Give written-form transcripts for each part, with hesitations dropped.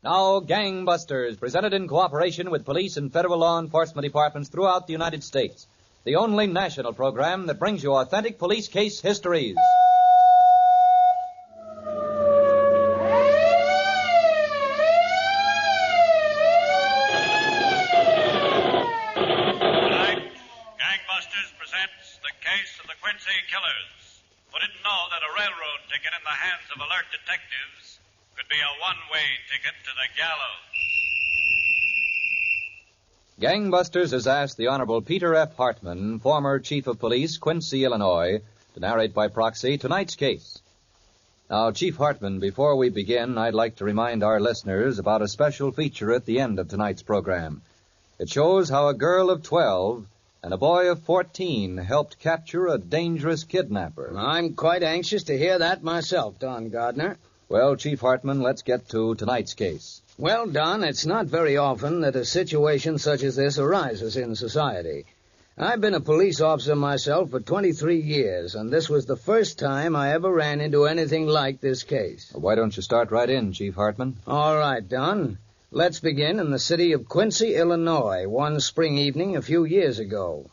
Now, Gangbusters, presented in cooperation with police and federal law enforcement departments throughout the United States. The only national program that brings you authentic police case histories. Tonight, Gangbusters presents the case of the Quincy killers. Who didn't know that a railroad ticket in the hands of alert detectives could be a one-way ticket to the gallows. Gangbusters has asked the Honorable Peter F. Hartman, former Chief of Police, Quincy, Illinois, to narrate by proxy tonight's case. Now, Chief Hartman, before we begin, I'd like to remind our listeners about a special feature at the end of tonight's program. It shows how a girl of 12 and a boy of 14 helped capture a dangerous kidnapper. I'm quite anxious to hear that myself, Don Gardner. Well, Chief Hartman, let's get to tonight's case. Well, Don, it's not very often that a situation such as this arises in society. I've been a police officer myself for 23 years, and this was the first time I ever ran into anything like this case. Why don't you start right in, Chief Hartman? All right, Don. Let's begin in the city of Quincy, Illinois, one spring evening a few years ago.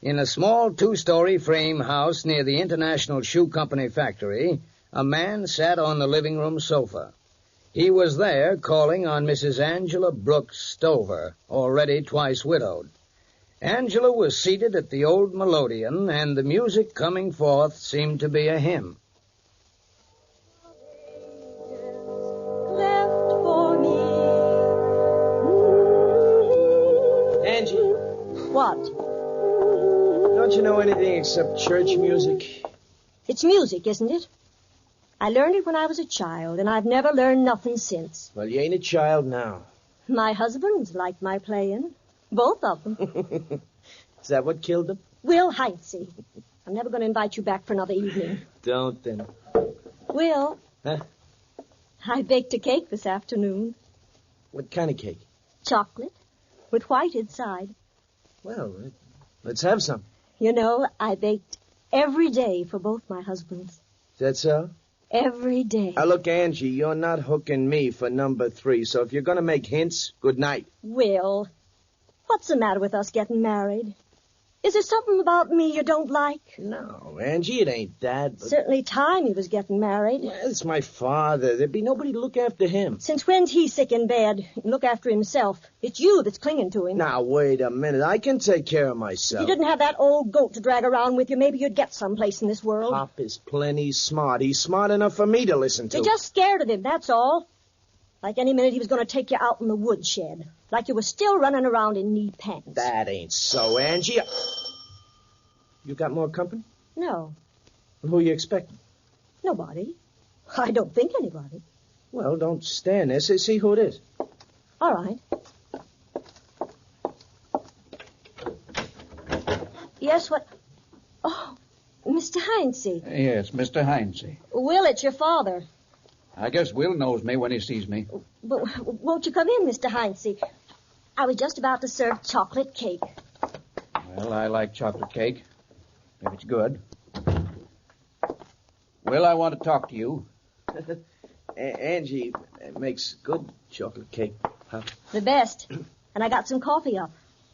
In a small two-story frame house near the International Shoe Company factory, a man sat on the living room sofa. He was there calling on Mrs. Angela Brooks Stover, already twice widowed. Angela was seated at the old melodeon, and the music coming forth seemed to be a hymn. Left for me. Angie, What? don't you know anything except church music? It's music, isn't it? I learned it when I was a child, and I've never learned nothing since. Well, you ain't a child now. My husband's liked my playing. Both of them. Is that what killed him? Will Heinze. I'm never going to invite you back for another evening. Don't then. Will, Huh? I baked a cake this afternoon. What kind of cake? Chocolate with white inside. Well, let's have some. You know, I baked every day for both my husbands. Is that so? Every day. Now, look, Angie, you're not hooking me for number 3, so if you're going to make hints, good night. Will, what's the matter with us getting married? Is there something about me you don't like? No, Angie, it ain't that. But... Certainly time he was getting married. Well, it's my father. There'd be nobody to look after him. Since when's he sick in bed? He can look after himself. It's you that's clinging to him. Now, wait a minute. I can take care of If myself. you didn't have that old goat to drag around with you, maybe you'd get someplace in this world. Pop is plenty smart. He's smart enough for me to listen to. You're just scared of him, that's all. Like any minute he was going to take you out in the woodshed. Like you were still running around in knee pants. That ain't so, Angie. You got more company? No, Who you expecting? nobody. I don't think anybody. Well, don't stand there. See who it is. All right. Yes, what? Oh, Mr. Heinze. Yes, Mr. Heinze. Will, it's your father. I guess Will knows me when he sees me. But won't you come in, Mr. Heinze? I was just about to serve chocolate cake. Well, I like chocolate cake, if it's good. Will, I want to talk to you. Angie makes good chocolate cake. Huh? The best. And I got some coffee up.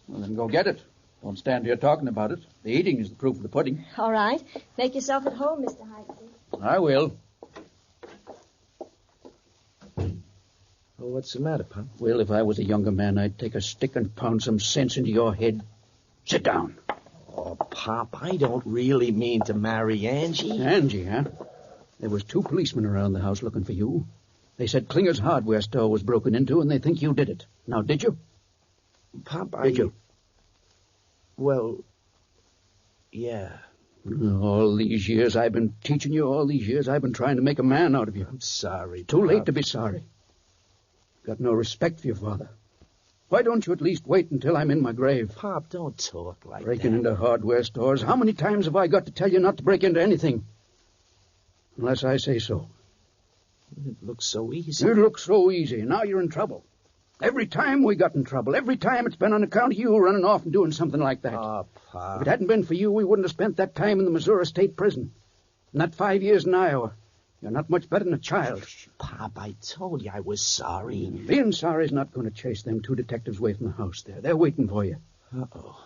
Well, then go get it. Don't stand here talking about it. The eating is the proof of the pudding. All right. Make yourself at home, Mr. Heinze. I will. Well, what's the matter, Pop? Will, if I was a younger man, I'd take a stick and pound some sense into your head. Sit down. Oh, Pop, I don't really mean to marry Angie. Angie, huh? There was 2 policemen around the house looking for you. They said Klinger's hardware store was broken into, and they think you did it. Now, did you? Pop, Did you? Well, yeah. All these years I've been teaching you, all these years I've been trying to make a man out of you. I'm sorry, Too Pop. late to be sorry. Got no respect for your father. Why don't you at least wait until I'm in my grave? Pop, don't talk like Breaking that. into hardware stores. How many times have I got to tell you not to break into anything? Unless I say so. It looks so easy. It looks so easy. Now you're in trouble. Every time we got in trouble, every time it's been on account of you running off and doing something like that. Oh, Pop. If it hadn't been for you, we wouldn't have spent that time in the Missouri State Prison. And that 5 years in Iowa. You're not much better than a child. Pop, I told you I was sorry. Being sorry's not going to chase them 2 detectives away from the house there. They're waiting for you. Uh-oh.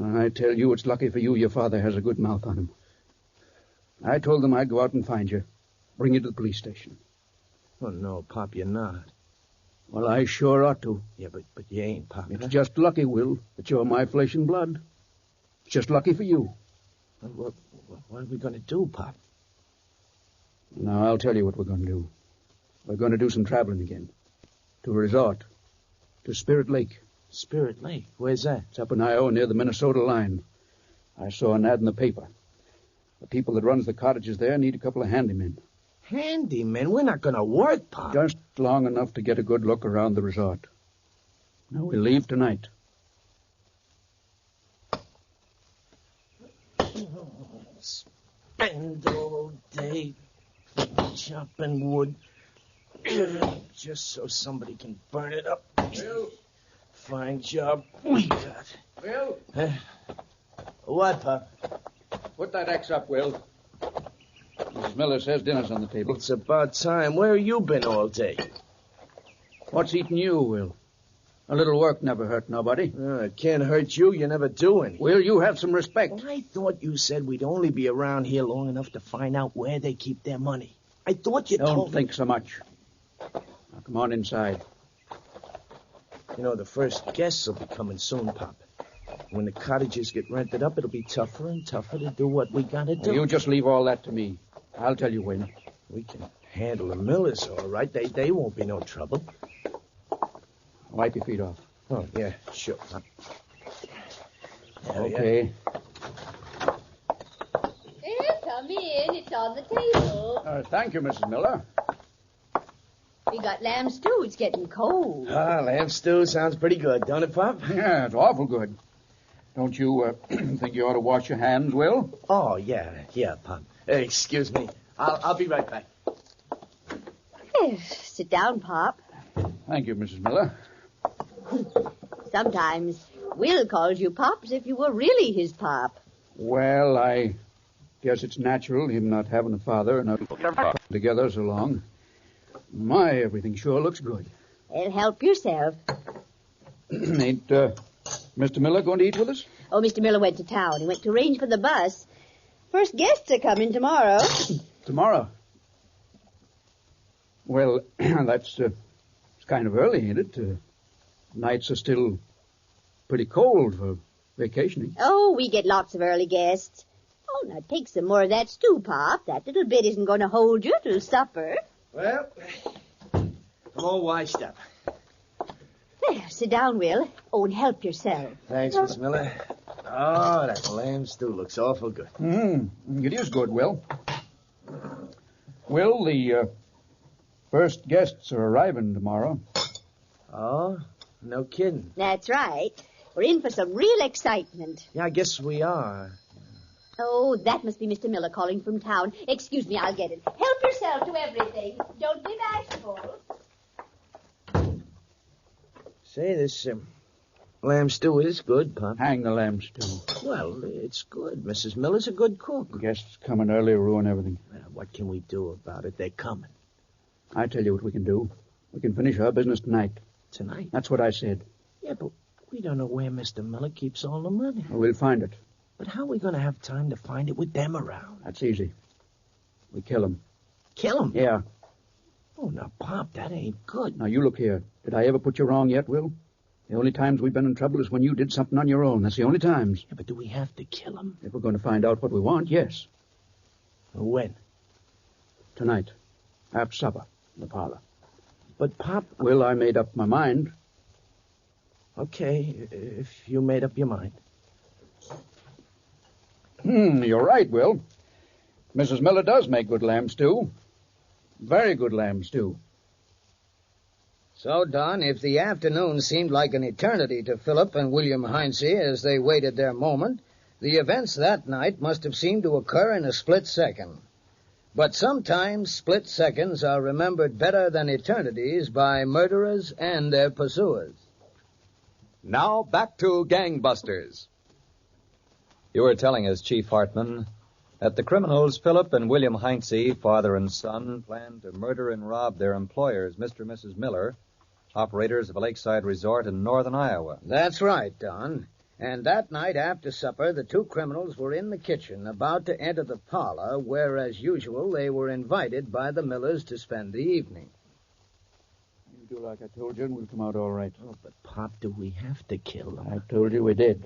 I tell you, it's lucky for you your father has a good mouth on him. I told them I'd go out and find you, bring you to the police station. Oh, no, Pop, you're not. Well, I sure ought to. Yeah, but you ain't, Pop. It's just lucky, Will, that you're my flesh and blood. It's just lucky for you. What are we going to do, Pop? Now, I'll tell you what we're going to do. We're going to do some traveling again. To a resort. To Spirit Lake. Spirit Lake? Where's that? It's up in Iowa near the Minnesota line. I saw an ad in the paper. The people that runs the cottages there need a couple of handymen. Handymen? We're not going to work, Pop. Just long enough to get a good look around the resort. Now, we leave tonight. Spend all day chopping wood just so somebody can burn it up. Will? Fine job we got. Will? What, Pop? Put that X up, Will. Mrs. Miller says dinner's on the table. It's about time. Where have you been all day? What's eating you, Will? A little work never hurt nobody. It can't hurt you. You never do anything. Will, you have some respect. Well, I thought you said we'd only be around here long enough to find out where they keep their money. I thought you Don't told think so much. Now, come on inside. You know, the first guests will be coming soon, Pop. When the cottages get rented up, it'll be tougher and tougher to do what we gotta do. You just leave all that to me. I'll tell you when. We can handle the Millers, all right. They won't be no trouble. Wipe your feet off. Oh, yeah, sure, Pop. Okay. Here, come in. It's on the table. Thank you, Mrs. Miller. We got lamb stew. It's getting cold. Lamb stew sounds pretty good, don't it, Pop? Yeah, it's awful good. Don't you think you ought to wash your hands, Will? Oh, yeah, Pop. Excuse me. I'll be right back. Sit down, Pop. Thank you, Mrs. Miller. Sometimes Will calls you Pop as if you were really his pop. Well, I guess it's natural, him not having a father and us together so long. My, everything sure looks good. Well, help yourself. Ain't Mr. Miller going to eat with us? Oh, Mr. Miller went to town. He went to arrange for the bus. First guests are coming tomorrow. Tomorrow? Well, that's it's kind of early, ain't it? Nights are still pretty cold for vacationing. Oh, we get lots of early guests. Oh, now take some more of that stew, Pop. That little bit isn't going to hold you till supper. Well, I'm all washed up. There, sit down, Will. Oh, and help yourself. Thanks, Miss Miller. Oh, that lamb stew looks awful good. It is good, Will. Will, the first guests are arriving tomorrow. Oh, no kidding. That's right. We're in for some real excitement. Yeah, I guess we are. Oh, that must be Mr. Miller calling from town. Excuse me, I'll get it. Help yourself to everything. Don't be bashful. Say, this lamb stew is good, Pop. Hang the lamb stew. Well, it's good. Mrs. Miller's a good cook. Guests coming early ruin everything. Well, what can we do about it? They're coming. I tell you what we can do. We can finish our business tonight. Tonight? That's what I said. Yeah, but we don't know where Mr. Miller keeps all the money. Well, we'll find it. But how are we going to have time to find it with them around? That's easy. We kill him. Kill him? Yeah. Oh, now, Pop, that ain't good. Now, you look here. Did I ever put you wrong yet, Will? The only times we've been in trouble is when you did something on your own. That's the only times. Yeah, but do we have to kill him? If we're going to find out what we want, yes. When? Tonight. After supper. In the parlor. But, Pop... Will, I made up my mind. Okay, if you made up your mind. You're right, Will. Mrs. Miller does make good lamb stew. Very good lamb stew. So, Don, if the afternoon seemed like an eternity to Philip and William Heinze as they waited their moment, the events that night must have seemed to occur in a split second. But sometimes split seconds are remembered better than eternities by murderers and their pursuers. Now back to Gangbusters. You were telling us, Chief Hartman, That the criminals, Philip and William Heinze, father and son, planned to murder and rob their employers, Mr. and Mrs. Miller, operators of a lakeside resort in northern Iowa. That's right, Don. And that night after supper, the two criminals were in the kitchen, about to enter the parlor, where, as usual, they were invited by the Millers to spend the evening. You do like I told you, and we'll come out all right. Oh, but, Pop, do we have to kill them? I told you we did.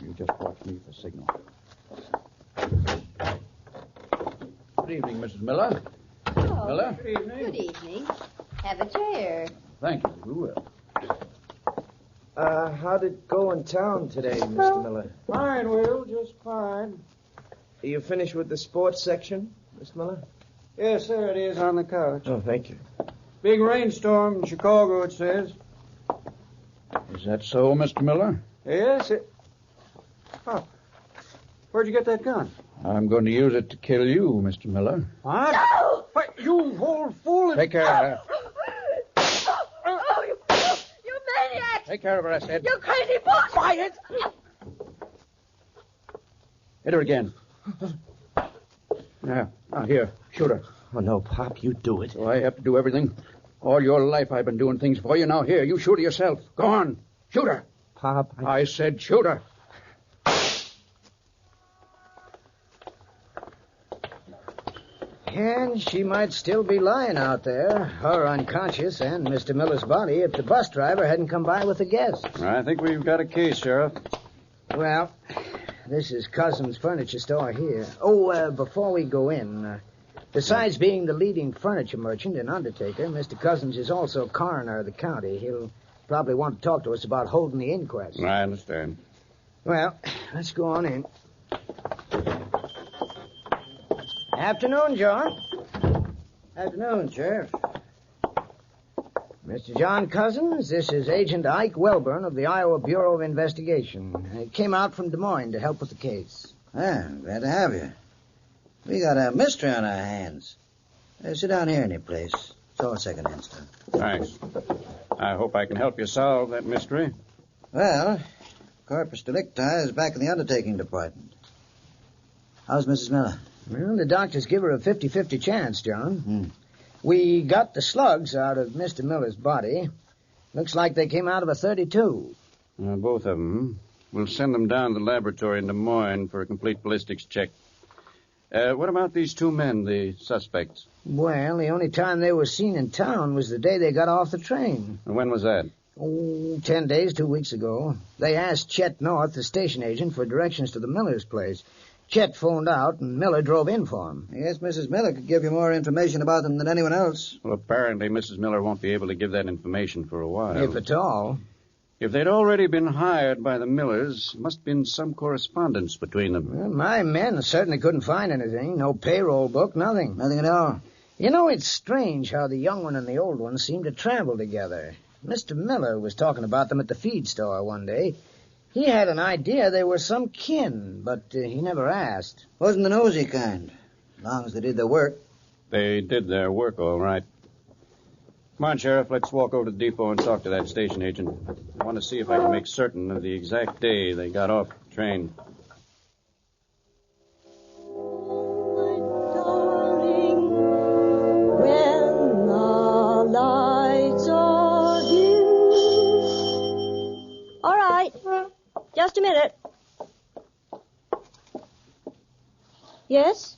You just watch me for signal. Good evening, Mrs. Miller. Oh, Miller? Good evening. Have a chair. Thank you. We will. How'd it go in town today, Mr. Miller? Fine, Will, just fine. Are you finished with the sports section, Mr. Miller? Yes, there it is on the couch. Oh, thank you. Big rainstorm in Chicago, it says. Is that so, Mr. Miller? Yes, it... Oh. Where'd you get that gun? I'm going to use it to kill you, Mr. Miller. What? No! Why, you old fool! Take care of her. Oh, you maniac! Take care of her, I said. You crazy boy! Quiet! Hit her again. Now, here, shoot her. Oh, no, Pop, you do it. So I have to do everything. All your life I've been doing things for you. Now, here, you shoot her yourself. Go on. Shoot her. Pop, I said shoot her. And she might still be lying out there, her unconscious and Mr. Miller's body, if the bus driver hadn't come by with the guests. I think we've got a case, Sheriff. Well, this is Cousin's furniture store here. Oh, before we go in, besides being the leading furniture merchant and undertaker, Mr. Cousins is also coroner of the county. He'll probably want to talk to us about holding the inquest. I understand. Well, let's go on in. Afternoon, John. Afternoon, Sheriff. Mr. John Cousins, this is Agent Ike Welburn of the Iowa Bureau of Investigation. He came out from Des Moines to help with the case. Glad to have you. We got a mystery on our hands. Sit down here any place. It's all second-hand stuff. Thanks. I hope I can help you solve that mystery. Well, Corpus Delicti is back in the undertaking department. How's Mrs. Miller? Well, the doctors give her a 50-50 chance, John. We got the slugs out of Mr. Miller's body. Looks like they came out of a .32. Both of them. We'll send them down to the laboratory in Des Moines for a complete ballistics check. What about these two men, the suspects? Well, the only time they were seen in town was the day they got off the train. When was that? 10 days, 2 weeks ago. They asked Chet North, the station agent, for directions to the Miller's place. Chet phoned out, and Miller drove in for him. I guess Mrs. Miller could give you more information about them than anyone else. Well, apparently Mrs. Miller won't be able to give that information for a while. If at all. If they'd already been hired by the Millers, must have been some correspondence between them. Well, my men certainly couldn't find anything. No payroll book, nothing. Nothing at all. You know, it's strange how the young one and the old one seem to travel together. Mr. Miller was talking about them at the feed store one day. He had an idea they were some kin, but he never asked. Wasn't the nosy kind, as long as they did their work. They did their work all right. Come on, Sheriff, let's walk over to the depot and talk to that station agent. I want to see if I can make certain of the exact day they got off the train. Just a minute. Yes?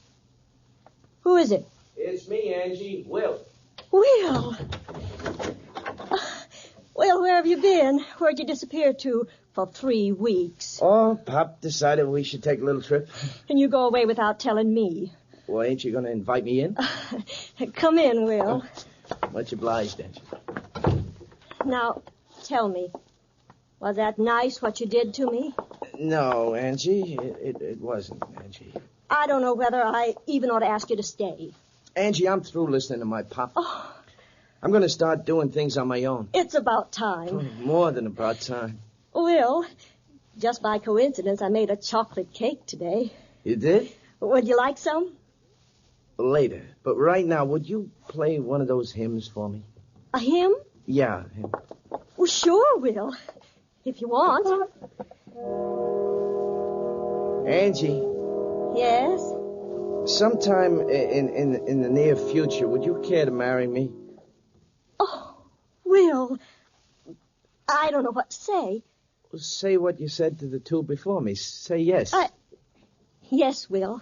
Who is it? It's me, Angie. Will. Will. Will, where have you been? Where'd you disappear to for 3 weeks? Oh, Pop decided we should take a little trip. And you go away without telling me. Well, ain't you going to invite me in? Come in, Will. Much obliged, Angie. Now, tell me. Was that nice, what you did to me? No, Angie. It wasn't, Angie. I don't know whether I even ought to ask you to stay. Angie, I'm through listening to my pop. Oh. I'm going to start doing things on my own. It's about time. More than about time. Will, just by coincidence, I made a chocolate cake today. You did? Would you like some? Later. But right now, would you play one of those hymns for me? A hymn? Yeah, hymn. Well, sure, Will. If you want. Angie, Yes? sometime in the near future, would you care to marry me? Oh, Will. I don't know what to say. Well, say what you said to the two before me. Say yes. Yes, Will.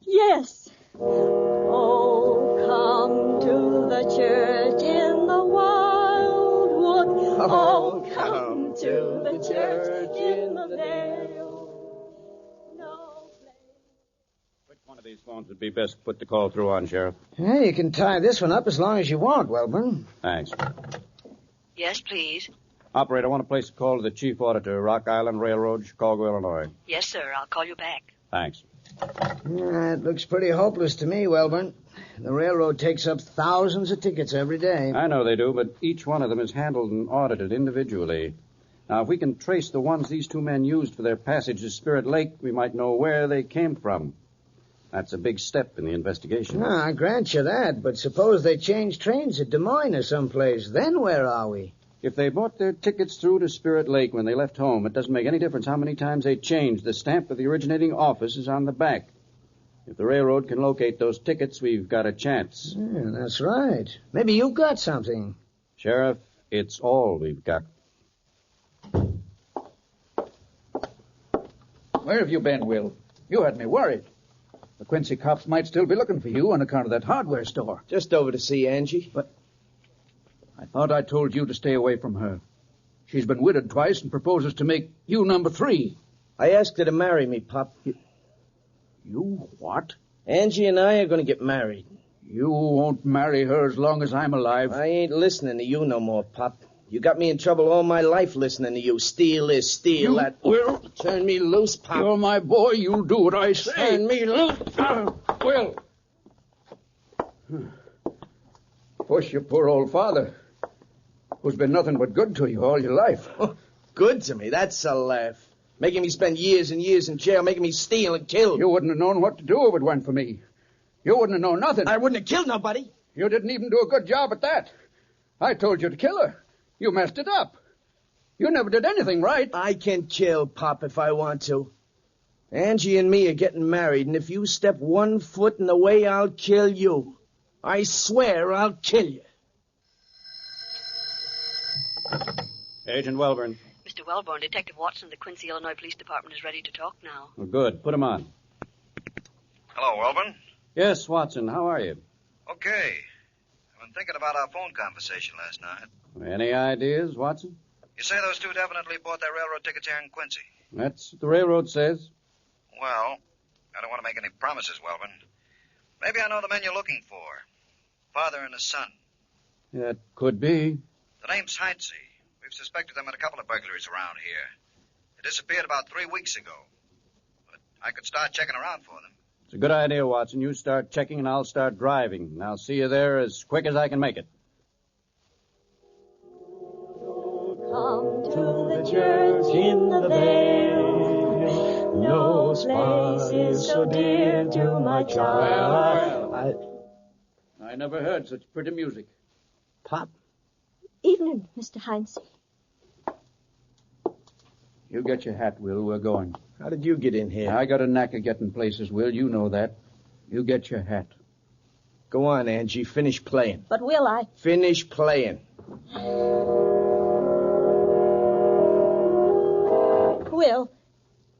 Yes. Oh, come to the church in the wildwood. Oh, come to the church in the vale. No place. Which one of these phones would be best to put the call through on, Sheriff? Yeah, you can tie this one up as long as you want, Wellborn. Thanks. Yes, please. Operator, I want to place a call to the Chief Auditor, Rock Island Railroad, Chicago, Illinois. Yes, sir. I'll call you back. Thanks. It looks pretty hopeless to me, Wellborn. The railroad takes up thousands of tickets every day. I know they do, but each one of them is handled and audited individually. Now, if we can trace the ones these two men used for their passage to Spirit Lake, we might know where they came from. That's a big step in the investigation. I grant you that, but suppose they change trains at Des Moines or someplace. Then where are we? If they bought their tickets through to Spirit Lake when they left home, it doesn't make any difference how many times they change. The stamp of the originating office is on the back. If the railroad can locate those tickets, we've got a chance. Yeah, that's right. Maybe you got something. Sheriff, it's all we've got. Where have you been, Will? You had me worried. The Quincy cops might still be looking for you on account of that hardware store. Just over to see Angie. But I thought I told you to stay away from her. She's been widowed twice and proposes to make you number 3. I asked her to marry me, Pop. You what? Angie and I are going to get married. You won't marry her as long as I'm alive. I ain't listening to you no more, Pop. You got me in trouble all my life listening to you. Steal this, steal that. Will. Turn me loose, Pop. You're my boy. You'll do what I say. Turn me loose. Will. Push your poor old father, who's been nothing but good to you all your life. Good to me? That's a laugh. Making me spend years and years in jail, making me steal and kill. You wouldn't have known what to do if it weren't for me. You wouldn't have known nothing. I wouldn't have killed nobody. You didn't even do a good job at that. I told you to kill her. You messed it up. You never did anything right. I can kill, Pop, if I want to. Angie and me are getting married, and if you step 1 foot in the way, I'll kill you. I swear I'll kill you. Agent Welborn. Mr. Wellborn, Detective Watson of the Quincy, Illinois Police Department is ready to talk now. Well, good. Put him on. Hello, Welborn. Yes, Watson. How are you? Okay. I've been thinking about our phone conversation last night. Any ideas, Watson? You say those two definitely bought their railroad tickets here in Quincy. That's what the railroad says. Well, I don't want to make any promises, Welborn. Maybe I know the men you're looking for. Father and his son. That could be. The name's Heinze. We've suspected them in a couple of burglaries around here. They disappeared about 3 weeks ago. But I could start checking around for them. It's a good idea, Watson. You start checking and I'll start driving. And I'll see you there as quick as I can make it. Come to the church in the vale. No place is so dear to my child. I never heard such pretty music. Pop? Evening, Mr. Heinze. You get your hat, Will. We're going. How did you get in here? I got a knack of getting places, Will. You know that. You get your hat. Go on, Angie. Finish playing. But will I? Finish playing. Will,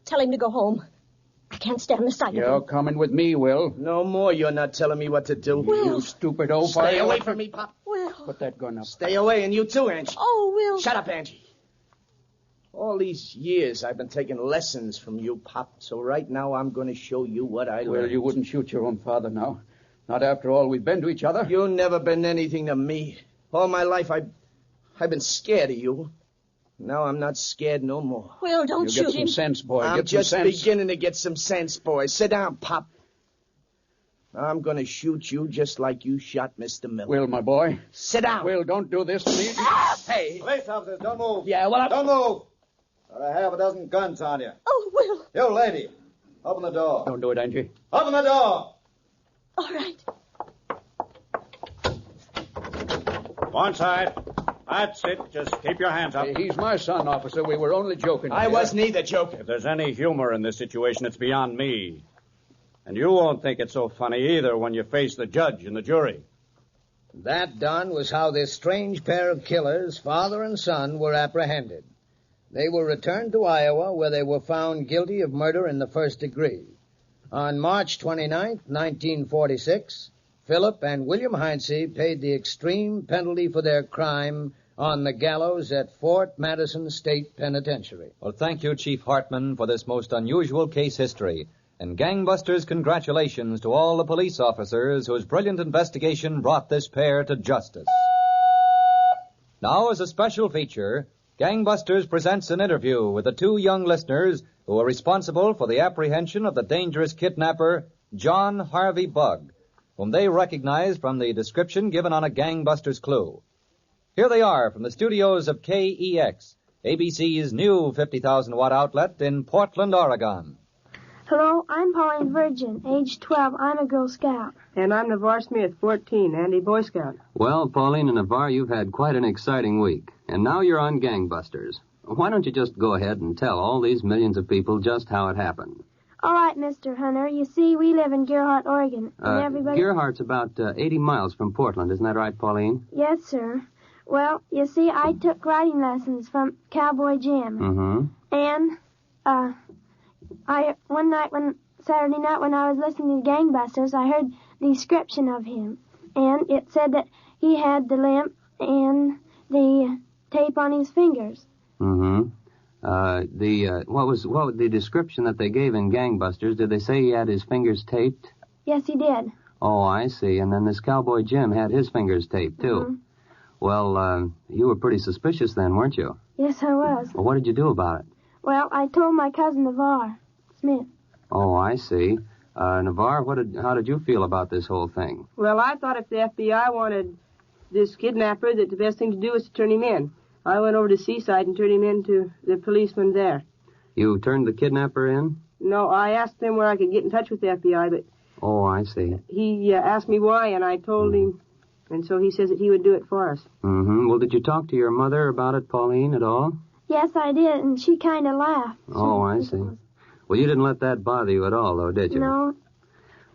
tell him to go home. I can't stand the sight of You're him. coming with me, Will. No more. You're not telling me what to do. Will. You stupid old Stay away from me, Pop. Will. Put that gun up. Stay away, and you too, Angie. Oh, Will. Shut up, Angie. All these years I've been taking lessons from you, Pop, so right now I'm going to show you what I learned. Well, you wouldn't shoot your own father now. Not after all we've been to each other. You've never been anything to me. All my life I've been scared of you. Now I'm not scared no more. Will, don't You shoot get him. some sense, boy. I'm Get just some sense. beginning to get some sense, boy. Sit down, Pop. I'm going to shoot you just like you shot Mr. Miller. Will, my boy. Sit down. Will, don't do this to me. Hey. Police officers, don't move. Yeah, well, Don't move. Got a half a dozen guns on you. Oh, Will. You lady, open the door. Don't do it, Angie. Open the door. All right. One side. That's it. Just keep your hands up. He's my son, officer. We were only joking. I wasn't either joking. If there's any humor in this situation, it's beyond me. And you won't think it's so funny either when you face the judge and the jury. That, Don, was how this strange pair of killers, father and son, were apprehended. They were returned to Iowa, where they were found guilty of murder in the first degree. On March 29, 1946, Philip and William Heinze paid the extreme penalty for their crime on the gallows at Fort Madison State Penitentiary. Well, thank you, Chief Hartman, for this most unusual case history. And gangbusters, congratulations to all the police officers whose brilliant investigation brought this pair to justice. Now, as a special feature, Gangbusters presents an interview with the two young listeners who were responsible for the apprehension of the dangerous kidnapper, John Harvey Bugg, whom they recognized from the description given on a gangbuster's clue. Here they are from the studios of KEX, ABC's new 50,000-watt outlet in Portland, Oregon. Hello, I'm Pauline Virgin, age 12. I'm a Girl Scout. And I'm Navarre Smith, 14, Andy Boy Scout. Well, Pauline and Navarre, you've had quite an exciting week. And now you're on Gangbusters. Why don't you just go ahead and tell all these millions of people just how it happened? All right, Mr. Hunter. You see, we live in Gerhardt, Oregon. And everybody... Gerhardt's about 80 miles from Portland. Isn't that right, Pauline? Yes, sir. Well, you see, I took riding lessons from Cowboy Jim. Mm-hmm. And, Saturday night when I was listening to Gangbusters, I heard the description of him. And it said that he had the limp and the tape on his fingers. Mm-hmm. What was the description that they gave in Gangbusters? Did they say he had his fingers taped? Yes, he did. Oh, I see. And then this Cowboy Jim had his fingers taped, too. Mm-hmm. Well, you were pretty suspicious then, weren't you? Yes, I was. Well, what did you do about it? Well, I told my cousin Navarre Smith. Oh, I see. Navarre, how did you feel about this whole thing? Well, I thought if the FBI wanted this kidnapper, that the best thing to do was to turn him in. I went over to Seaside and turned him in to the policeman there. You turned the kidnapper in? No, I asked him where I could get in touch with the FBI, but... Oh, I see. He asked me why, and I told him, and so he says that he would do it for us. Mm-hmm. Well, did you talk to your mother about it, Pauline, at all? Yes, I did, and she kind of laughed. Oh, I see. Well, you didn't let that bother you at all, though, did you? No.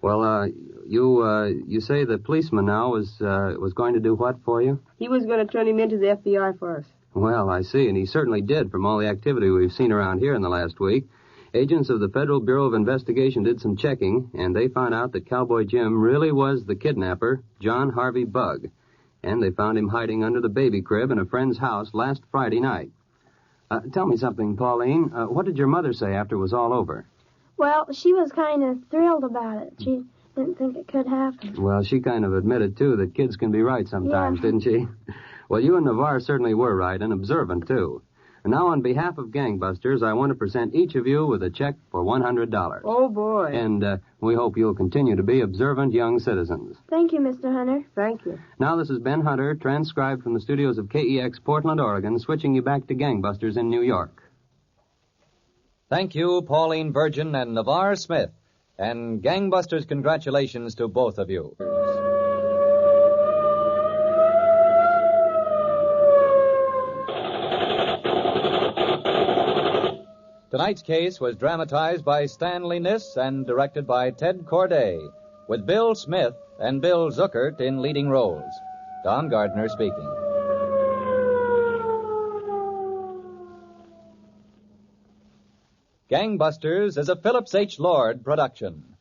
Well, you say the policeman now was going to do what for you? He was going to turn him into the FBI for us. Well, I see, and he certainly did from all the activity we've seen around here in the last week. Agents of the Federal Bureau of Investigation did some checking, and they found out that Cowboy Jim really was the kidnapper, John Harvey Bugg. And they found him hiding under the baby crib in a friend's house last Friday night. Tell me something, Pauline. What did your mother say after it was all over? Well, she was kind of thrilled about it. She didn't think it could happen. Well, she kind of admitted, too, that kids can be right sometimes, didn't she? Well, you and Navarre certainly were right, and observant, too. And now, on behalf of Gangbusters, I want to present each of you with a check for $100. Oh, boy. And we hope you'll continue to be observant young citizens. Thank you, Mr. Hunter. Thank you. Now, this is Ben Hunter, transcribed from the studios of KEX Portland, Oregon, switching you back to Gangbusters in New York. Thank you, Pauline Virgin and Navarre Smith. And Gangbusters, congratulations to both of you. Tonight's case was dramatized by Stanley Niss and directed by Ted Corday, with Bill Smith and Bill Zuckert in leading roles. Don Gardner speaking. Gangbusters is a Phillips H. Lord production.